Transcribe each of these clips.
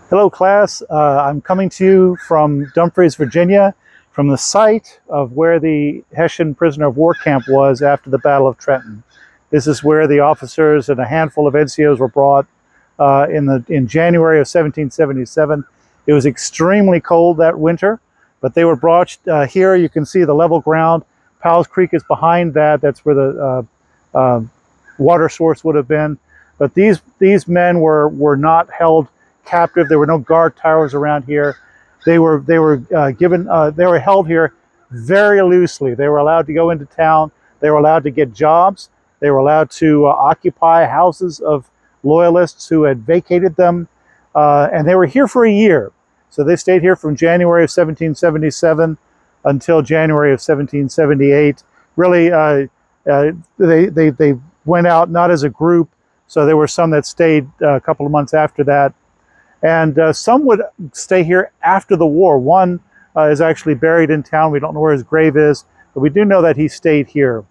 Hello class, I'm coming to you from Dumfries, Virginia, from the site of where the Hessian prisoner of war camp was after the Battle of Trenton. This is where the officers and a handful of NCOs were brought in January of 1777. It was extremely cold that winter, but they were brought here. You can see the level ground. Powell's Creek is behind that. That's where the water source would have been. But these men were not held captive. There were no guard towers around here. They were held here very loosely. They were allowed to go into town. They were allowed to get jobs. They were allowed to occupy houses of loyalists who had vacated them, and they were here for a year. So they stayed here from January of 1777 until January of 1778. Really, they went out not as a group. So there were some that stayed a couple of months after that. And some would stay here after the war. One is actually buried in town. We don't know where his grave is, but we do know that he stayed here.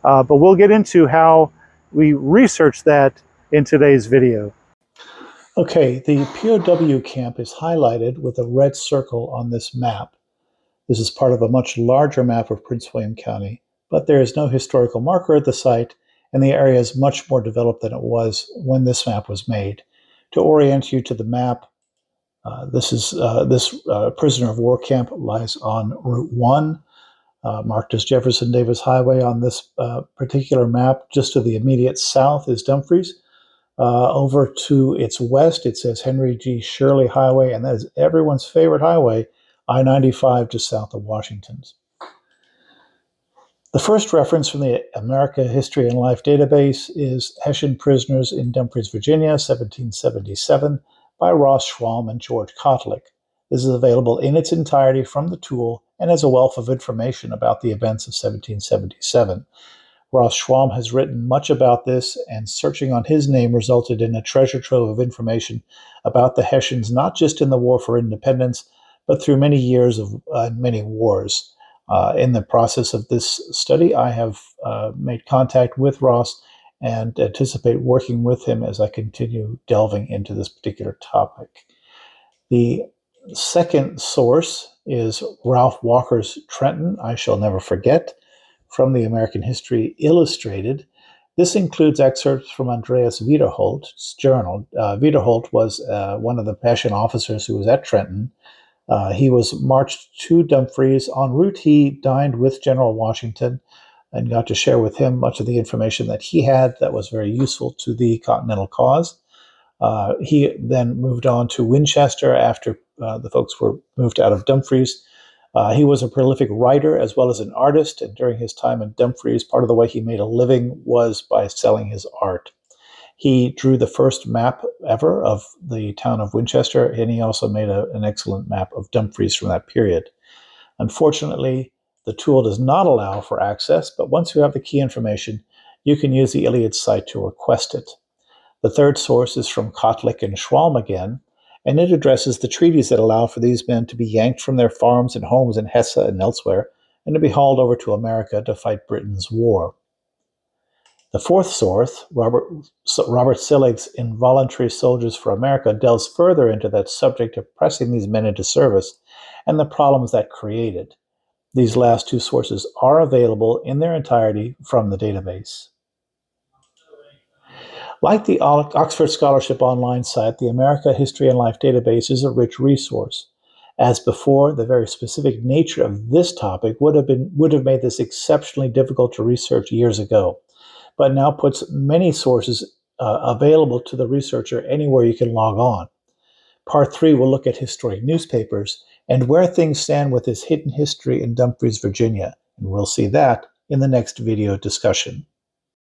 But we'll get into how we researched that in today's video. Okay, the POW camp is highlighted with a red circle on this map. This is part of a much larger map of Prince William County, but there is no historical marker at the site, and the area is much more developed than it was when this map was made. To orient you to the map, this prisoner of war camp lies on Route 1, marked as Jefferson Davis Highway on this particular map. Just to the immediate south is Dumfries. Over to its west, it says Henry G. Shirley Highway, and that is everyone's favorite highway, I-95, just south of Washington. The first reference from the America History and Life database is Hessian Prisoners in Dumfries, Virginia, 1777, by Ross Schwalm and George Kotlik. This is available in its entirety from the tool and has a wealth of information about the events of 1777. Ross Schwalm has written much about this, and searching on his name resulted in a treasure trove of information about the Hessians, not just in the War for Independence, but through many years of many wars. In the process of this study, I have made contact with Ross and anticipate working with him as I continue delving into this particular topic. The second source is Ralph Walker's Trenton, I Shall Never Forget, from the American History Illustrated. This includes excerpts from Andreas Wiederholt's journal. Wiederholt was one of the Hessian officers who was at Trenton. He was marched to Dumfries. En route, he dined with General Washington and got to share with him much of the information that he had that was very useful to the Continental cause. He then moved on to Winchester after the folks were moved out of Dumfries. He was a prolific writer as well as an artist, and during his time in Dumfries, part of the way he made a living was by selling his art. He drew the first map ever of the town of Winchester, and he also made an excellent map of Dumfries from that period. Unfortunately, the tool does not allow for access, but once you have the key information, you can use the Iliad site to request it. The third source is from Kotlik and Schwalm again, and it addresses the treaties that allow for these men to be yanked from their farms and homes in Hesse and elsewhere, and to be hauled over to America to fight Britain's war. The fourth source, Robert Sillig's Involuntary Soldiers for America, delves further into that subject of pressing these men into service and the problems that created. These last two sources are available in their entirety from the database. Like the Oxford Scholarship Online site, the America History and Life database is a rich resource. As before, the very specific nature of this topic would have made this exceptionally difficult to research years ago, but now puts many sources available to the researcher anywhere you can log on. Part 3 will look at historic newspapers and where things stand with this hidden history in Dumfries, Virginia, and we'll see that in the next video discussion.